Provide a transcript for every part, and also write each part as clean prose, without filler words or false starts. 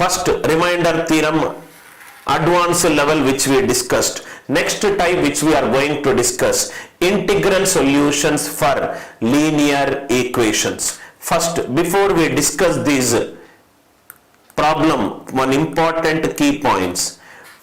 First, remainder theorem, advanced level which we discussed. Next type which we are going to discuss, integral solutions for linear equations. First, before we discuss these problem, one important key points.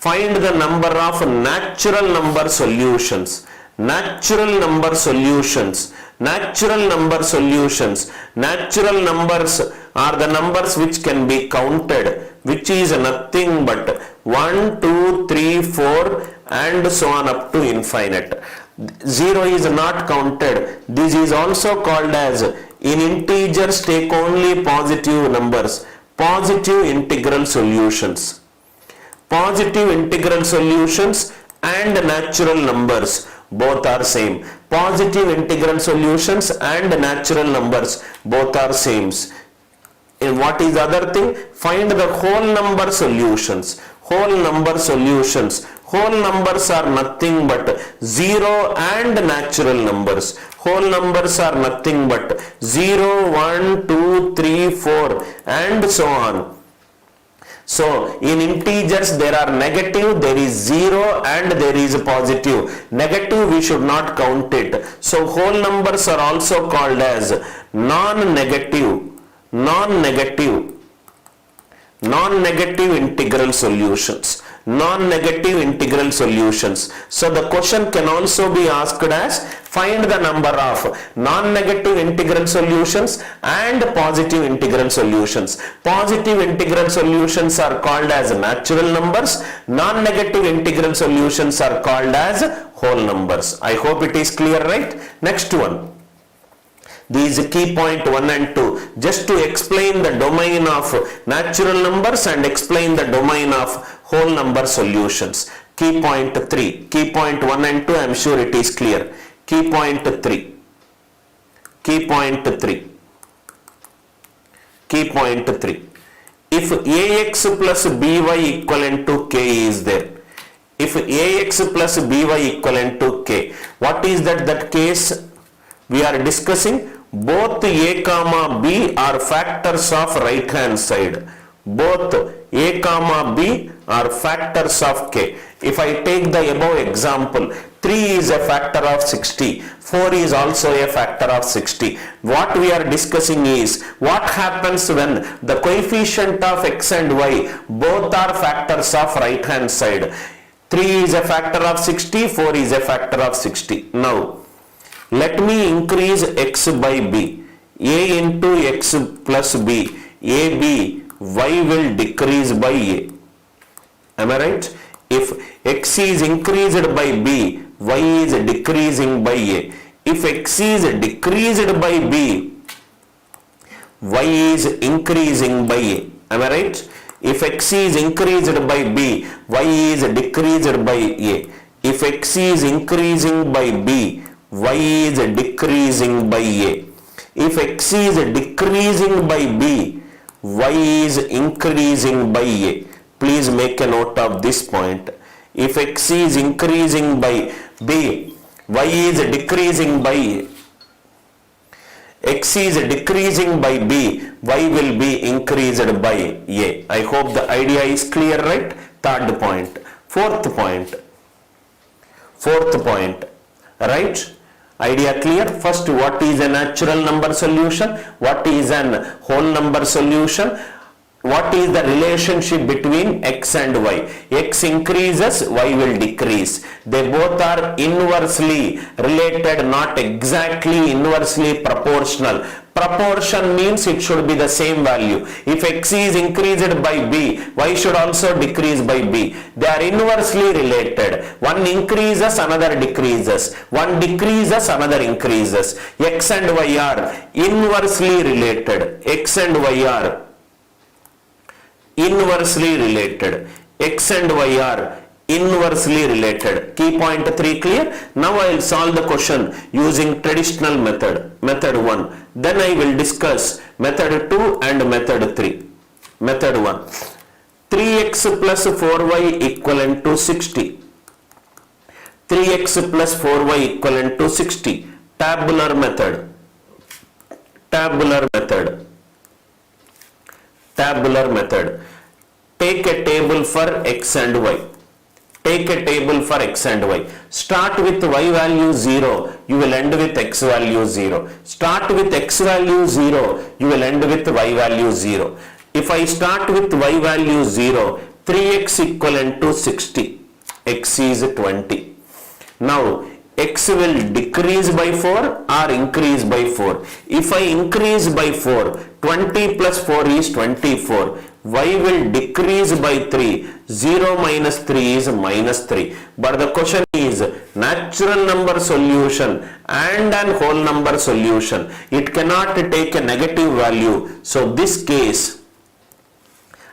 Find the number of natural number solutions. Natural number solutions. Natural number solutions. Natural numbers are the numbers which can be counted, which is nothing but 1, 2, 3, 4 and so on up to infinite. 0 is not counted. This is also called as, in integers take only positive numbers, positive integral solutions. Positive integral solutions and natural numbers both are same. Positive integral solutions and natural numbers both are same. And what is the other thing? Find the whole number solutions. Whole number solutions. Whole numbers are nothing but 0 and natural numbers. Whole numbers are nothing but 0, 1, 2, 3, 4 and so on. So in integers there are negative, there is 0 and there is positive. Negative we should not count it. So whole numbers are also called as non-negative integral solutions. Non-negative integral solutions. So the question can also be asked as, find the number of non-negative integral solutions and positive integral solutions. Positive integral solutions are called as natural numbers. Non-negative integral solutions are called as whole numbers. I hope it is clear, right? Next one. These key point 1 and 2, just to explain the domain of natural numbers and explain the domain of whole number solutions. Key point 3, key point 1 and 2, I am sure it is clear. Key point 3, key point 3, key point 3. If ax plus by equivalent to k is there, if ax plus by equivalent to k, what is that case we are discussing? Both a comma b are factors of right hand side. Both a comma b are factors of k. If I take the above example, 3 is a factor of 60, 4 is also a factor of 60. What we are discussing is, what happens when the coefficient of x and y both are factors of right hand side. 3 is a factor of 60, 4 is a factor of 60. Now, let me increase x by b. A into x plus b, ab, y will decrease by a. Am I right? If x is increased by b, y is decreasing by a. If x is decreased by b, y is increasing by a. Am I right? If x is increased by b, y is decreased by a. If x is increasing by b, y is decreasing by a. If x is decreasing by b, y is increasing by a. Please make a note of this point. If x is increasing by b, y is decreasing by a. X is decreasing by b, y will be increased by a. I hope the idea is clear, right? Third point. Fourth point, right? Idea clear? First, what is a natural number solution? What is an whole number solution? What is the relationship between x and y? X increases, y will decrease. They both are inversely related, not exactly inversely proportional. Proportion means it should be the same value. If x is increased by b, y should also decrease by b. They are inversely related. One increases, another decreases. One decreases, another increases. X and y are inversely related. X and y are inversely related. X and y are inversely related. Key point 3 clear? Now I will solve the question using traditional method. Method 1. Then I will discuss method 2 and method 3. Method 1. 3x plus 4y equivalent to 60. 3x plus 4y equivalent to 60. Tabular method. Tabular method. Tabular method. take a table for x and y. Take a table for x and y. Start with y value 0, you will end with x value 0. Start with x value 0, you will end with y value 0. If I start with y value 0, 3x equivalent to 60, x is 20. Now x will decrease by 4 or increase by 4. If I increase by 4, 20 plus 4 is 24. Y will decrease by 3. 0 minus 3 is minus 3. But the question is natural number solution and an whole number solution. It cannot take a negative value. So this case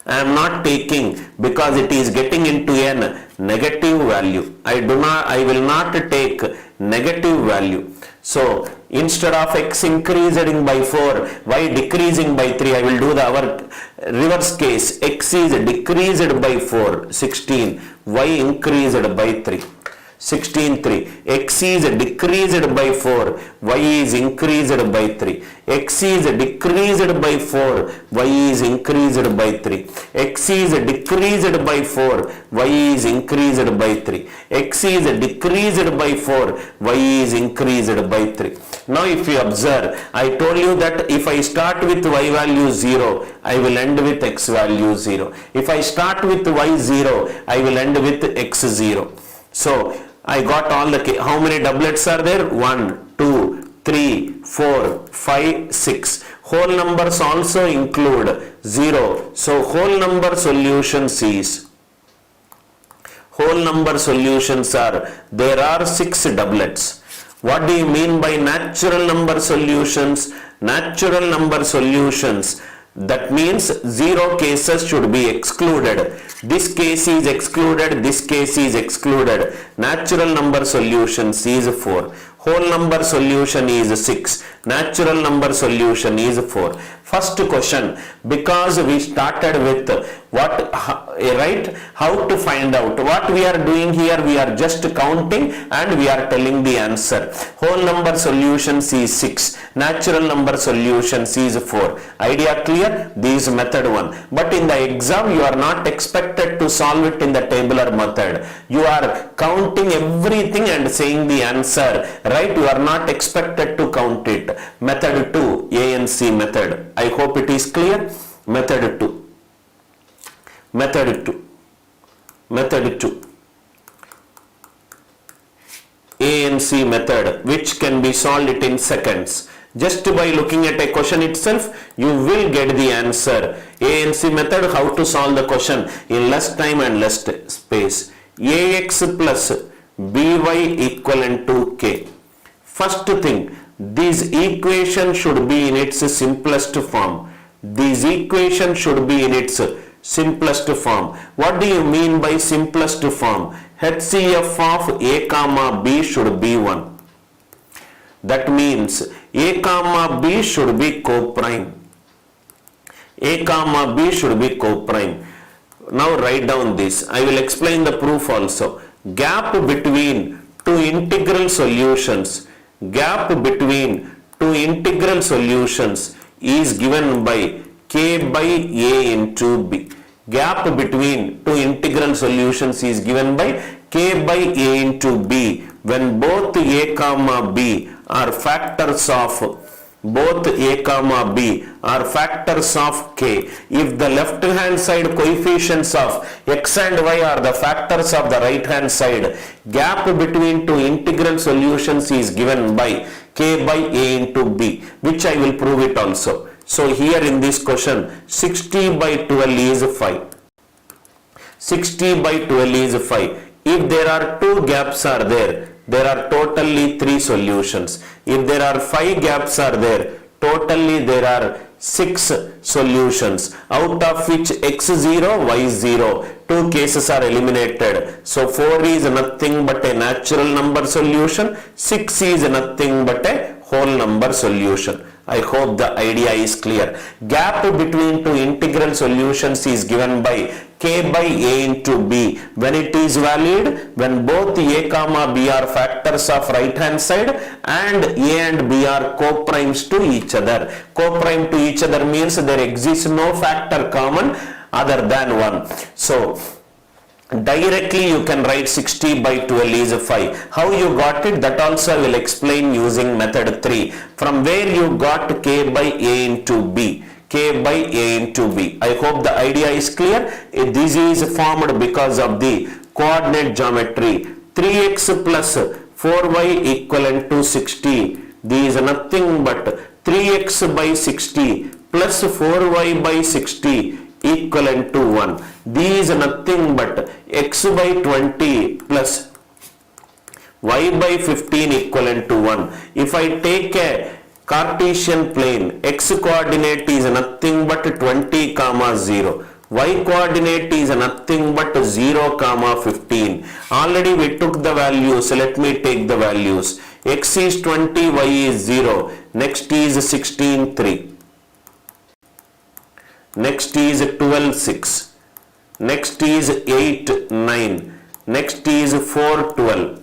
I am not taking because it is getting into a negative value. I will not take negative value. So instead of x increasing by 4, y decreasing by 3, I will do the our reverse case. X is decreased by 4, 16, y increased by 3. 16:3. X is decreased by 4, y is increased by 3. X is decreased by 4, y is increased by 3. X is decreased by 4, y is increased by 3. X is decreased by 4, y is increased by 3. Now if you observe, I told you that if I start with y value 0, I will end with x value 0. If I start with y 0, I will end with x 0. So I got all the, how many doublets are there? 1, 2, 3, 4, 5, 6. Whole numbers also include 0. So whole number solutions is, whole number solutions are, there are 6 doublets. What do you mean by natural number solutions? Natural number solutions, that means 0 cases should be excluded. This case is excluded, this case is excluded. Natural number solutions is 4. Whole number solution is 6. Natural number solution is 4. First question, because we started with what, right, how to find out. What we are doing here, we are just counting and we are telling the answer. Whole number solutions is 6. Natural number solutions is 4. Idea clear? This is method 1. But in the exam, you are not expected to solve it in the tabular method. You are counting everything and saying the answer, right? You are not expected to count it. Method 2, ANC method. I hope it is clear. Method 2. Method 2. Method 2. ANC method, which can be solved it in seconds. Just by looking at a question itself, you will get the answer. ANC method, how to solve the question in less time and less space. AX plus BY equivalent to K. First thing, this equation should be in its simplest form. This equation should be in its simplest form. What do you mean by simplest form? HCF of A comma B should be 1. That means A comma B should be coprime. A comma B should be coprime. Now write down this. I will explain the proof also. Gap between two integral solutions. Gap between two integral solutions is given by K by A into B. Gap between two integral solutions is given by K by A into B when both A comma B are factors of K. If the left hand side coefficients of X and Y are the factors of the right hand side, gap between two integral solutions is given by K by A into B, which I will prove it also. So here in this question, 60 by 12 is 5. 60 by 12 is 5. If there are 2 gaps are there are totally 3 solutions. If there are 5 gaps are there, totally there are 6 solutions, out of which x0, y0, 2 cases are eliminated. So 4 is nothing but a natural number solution, 6 is nothing but a whole number solution. I hope the idea is clear. Gap between two integral solutions is given by K by A into B when it is valid, when both A comma B are factors of right hand side and A and B are co-primes to each other. Co-prime to each other means there exists no factor common other than 1. So directly you can write 60 by 12 is 5. How you got it? That also I will explain using method 3. From where you got k by a into b. K by a into b. I hope the idea is clear. This is formed because of the coordinate geometry. 3x plus 4y equivalent to 60. This is nothing but 3x by 60 plus 4y by 60 equivalent to 1. This is nothing but x by 20 plus y by 15 equivalent to 1. If I take a Cartesian plane, x coordinate is nothing but 20 comma 0. Y coordinate is nothing but 0 comma 15. Already we took the values. Let me take the values. X is 20, y is 0. Next is 16, 3. Next is 12, 6. Next is 8, 9. Next is 4, 12.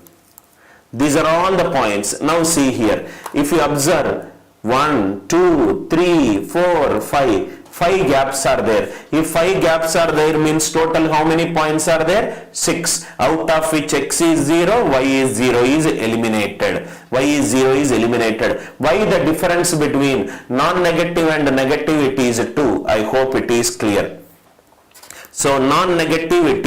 These are all the points. Now see here. If you observe 1, 2, 3, 4, 5. 5 gaps are there. If 5 gaps are there means total how many points are there? 6. Out of which x is 0, y is 0 is eliminated. Y is 0 is eliminated. Why the difference between non-negative and negative? It is 2. I hope it is clear. So non-negative it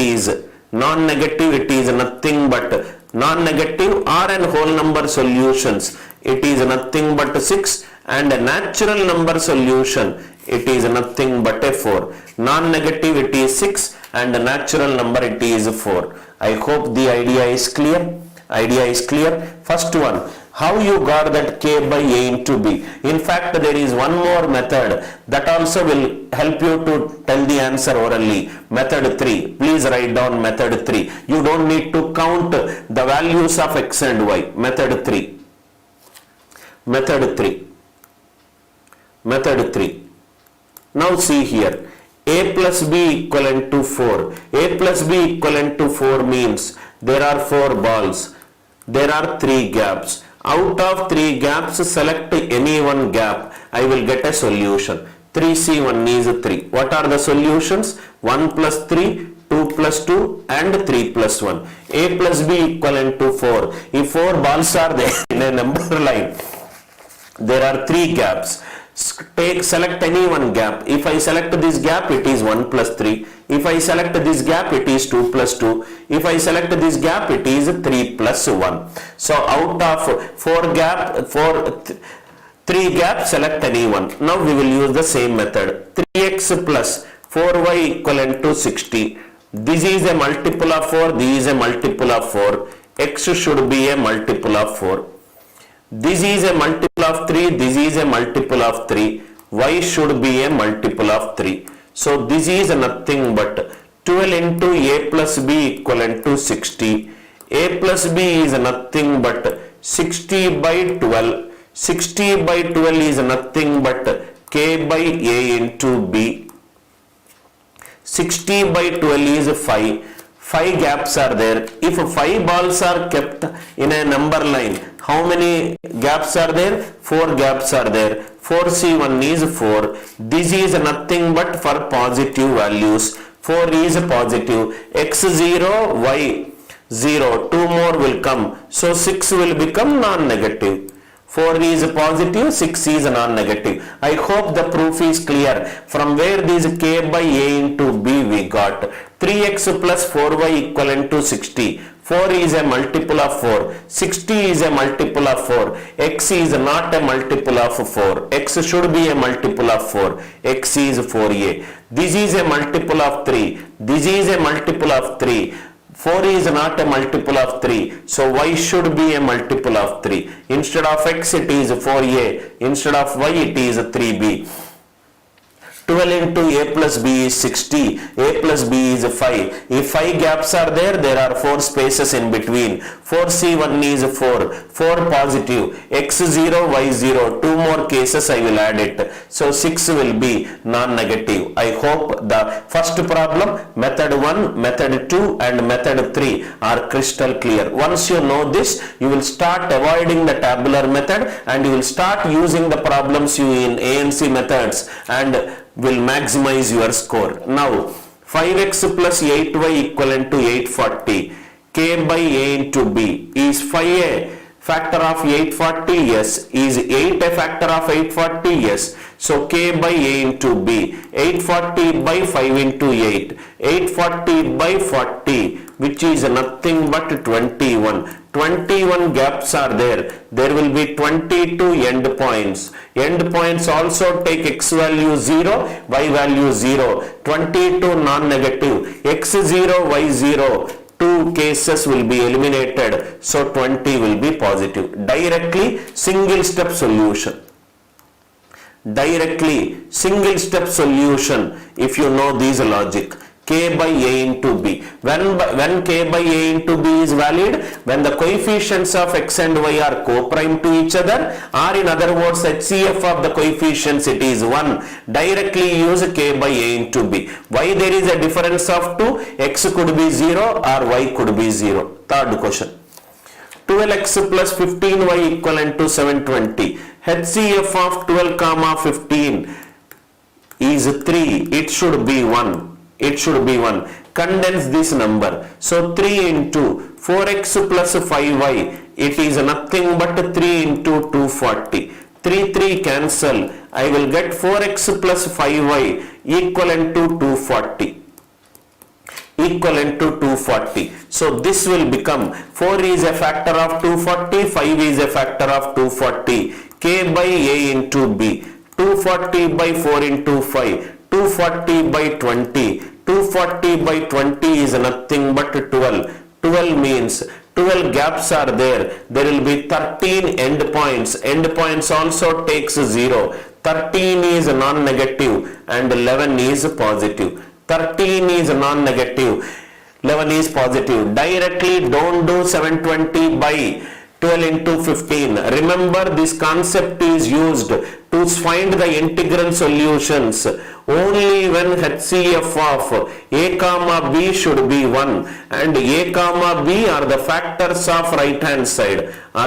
is nothing but non-negative or and whole number solutions. It is nothing but 6, and a natural number solution, it is nothing but a 4. Non-negative it is 6 and a natural number it is 4. I hope the idea is clear. First one, how you got that k by a into b? In fact, there is one more method that also will help you to tell the answer orally. Method 3. Please write down method 3. You don't need to count the values of x and y. Method 3. Now see here. A plus b equivalent to 4. A plus b equivalent to 4 means there are 4 balls. There are 3 gaps. Out of 3 gaps, select any one gap. I will get a solution. 3c1 is 3. What are the solutions? 1 plus 3, 2 plus 2 and 3 plus 1. A plus b equivalent to 4. If 4 balls are there in a number line, there are 3 gaps. Select any one gap. If I select this gap, it is 1 plus 3. If I select this gap, it is 2 plus 2. If I select this gap, it is 3 plus 1. So out of 3 gaps, select any one. Now we will use the same method. 3x plus 4y equivalent to 60. This is a multiple of 4. This is a multiple of 4. X should be a multiple of 4. This is a multiple of 3, this is a multiple of 3, y should be a multiple of 3. So this is nothing but 12 into a plus b equivalent to 60. A plus b is nothing but 60 by 12. 60 by 12 is nothing but k by a into b. 60 by 12 is 5. 5 gaps are there. If 5 balls are kept in a number line, how many gaps are there? 4 gaps are there. 4c1 is 4. This is nothing but for positive values. 4 is positive. x0, y0. 2 more will come. So 6 will become non-negative. 4 is positive, 6 is non-negative. I hope the proof is clear. From where this k by a into b we got 3x plus 4y equivalent to 60. 4 is a multiple of 4. 60 is a multiple of 4. X is not a multiple of 4. X should be a multiple of 4. X is 4a. This is a multiple of 3. This is a multiple of 3. 4 is not a multiple of 3. So y should be a multiple of 3. Instead of x it is 4a. Instead of y it is 3b. 12 into a plus b is 60. A plus b is 5. If 5 gaps are there, there are 4 spaces in between. 4c1 is 4. 4 positive. x0, y0. 2 more cases I will add it. So 6 will be non-negative. I hope the first problem, method 1, method 2 and method 3 are crystal clear. Once you know this, you will start avoiding the tabular method and you will start using the problems in ANC methods and will maximize your score. Now 5x plus 8y equivalent to 840. K by A into B. Is 5 a factor of 840? Yes. Is 8 a factor of 840? Yes. So K by A into B. 840 by 5 into 8. 840 by 40, which is nothing but 21. 21 gaps are there. There will be 22 end points. End points also take x value 0, y value 0. 22 non-negative. x0, y0. Two cases will be eliminated. So 20 will be positive. Directly single step solution. Directly single step solution if you know this logic. K by A into B. When K by A into B is valid, when the coefficients of x and y are co-prime to each other, or in other words HCF of the coefficients it is 1, directly use K by A into B. Why there is a difference of 2? X could be 0 or y could be 0. Third question. 12x plus 15y equivalent to 720. HCF of 12 comma 15 is 3. It should be 1. It should be 1. Condense this number. So 3 into 4x plus 5y. It is nothing but 3 into 240. 3 cancel. I will get 4x plus 5y equivalent to 240. Equivalent to 240. So this will become 4 is a factor of 240. 5 is a factor of 240. K by A into B. 240 by 4 into 5. 240 by 20. 240 by 20 is nothing but 12. 12 means 12 gaps are there. There will be 13 end points. End points also takes 0. 13 is non-negative and 11 is positive. 13 is non-negative. 11 is positive. Directly don't do 720 by 12 into 15. Remember, this concept is used to find the integral solutions only when HCF of A comma B should be 1 and A comma B are the factors of right hand side. I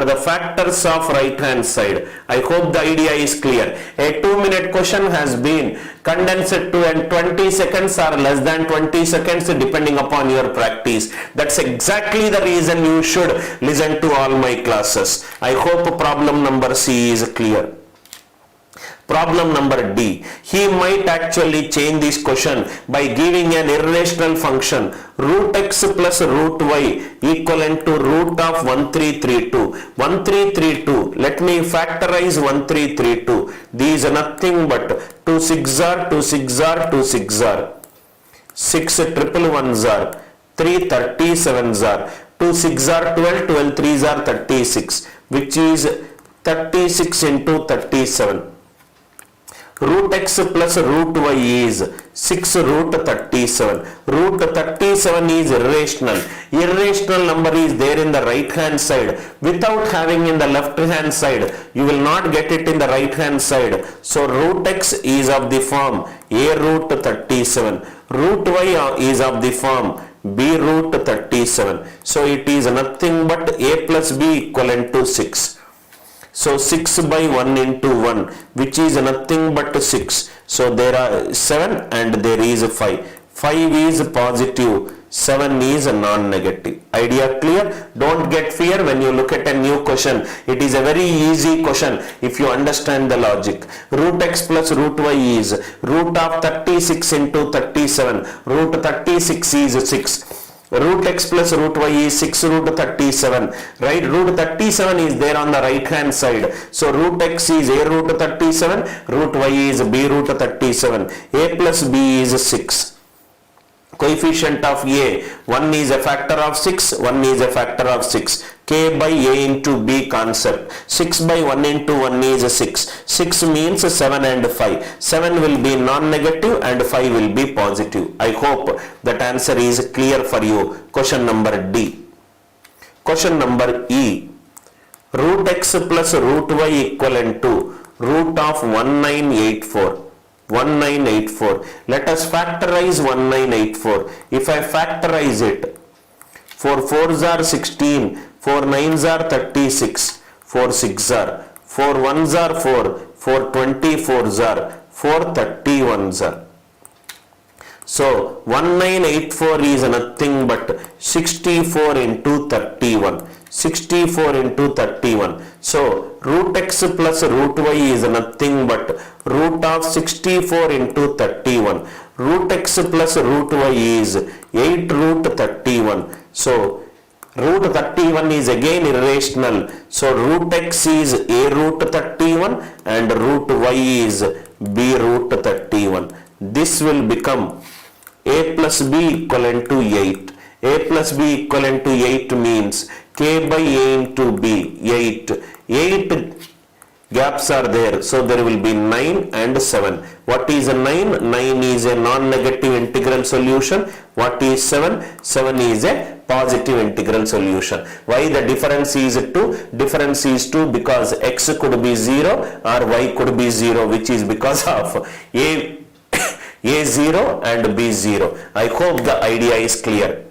hope the idea is clear. A 2-minute question has been condensed to 20 seconds or less than 20 seconds depending upon your practice. That's exactly the reason you should listen to all my classes. I hope problem number C is clear. Problem number D. He might actually change this question by giving an irrational function root x plus root y equivalent to root of 1332. 1332. Let me factorize 1332. These are nothing but 2 6 are 2 6 are 2 6 are 6 triple ones are 3 37s are 2 6 are 12 12 3s are 36, which is 36 into 37. Root x plus root y is 6 root 37. Root 37 is irrational. Irrational number is there in the right hand side. Without having in the left hand side, you will not get it in the right hand side. So root x is of the form a root 37. Root y is of the form b root 37. So it is nothing but a plus b equivalent to 6. So 6 by 1 into 1, which is nothing but 6. So there are 7 and there is 5. 5 is positive, 7 is non-negative. Idea clear? Don't get fear when you look at a new question. It is a very easy question if you understand the logic. Root x plus root y is root of 36 into 37. Root 36 is 6. Root x plus root y is 6 root 37, right? Root 37 is there on the right hand side. So root x is a root 37, root y is b root 37. A plus b is 6. Coefficient of a, 1 is a factor of 6, 1 is a factor of 6. K by a into b concept. 6 by 1 into 1 is 6. 6 means 7 and 5. 7 will be non-negative and 5 will be positive. I hope that answer is clear for you. Question number D. Question number E. Root x plus root y equivalent to root of 1984. 1984. Let us factorize 1984. If I factorize it, 4 4s are 16, 4 9s are 36, 4 6s are, 4 1s are 4, 4 24s are, 431, sir. So 1984 is nothing but 64 into 31. 64 into 31. So root x plus root y is nothing but root of 64 into 31. Root x plus root y is 8 root 31. So root 31 is again irrational. So root x is a root 31 and root y is b root 31. This will become a plus b equivalent to 8. A plus b equivalent to 8 means k by a into b, 8. 8 gaps are there. So there will be 9 and 7. What is a 9? 9 is a non-negative integral solution. What is 7? 7 is a positive integral solution. Why the difference is 2? Difference is 2 because x could be 0 or y could be 0, which is because of a0 and b0. I hope the idea is clear.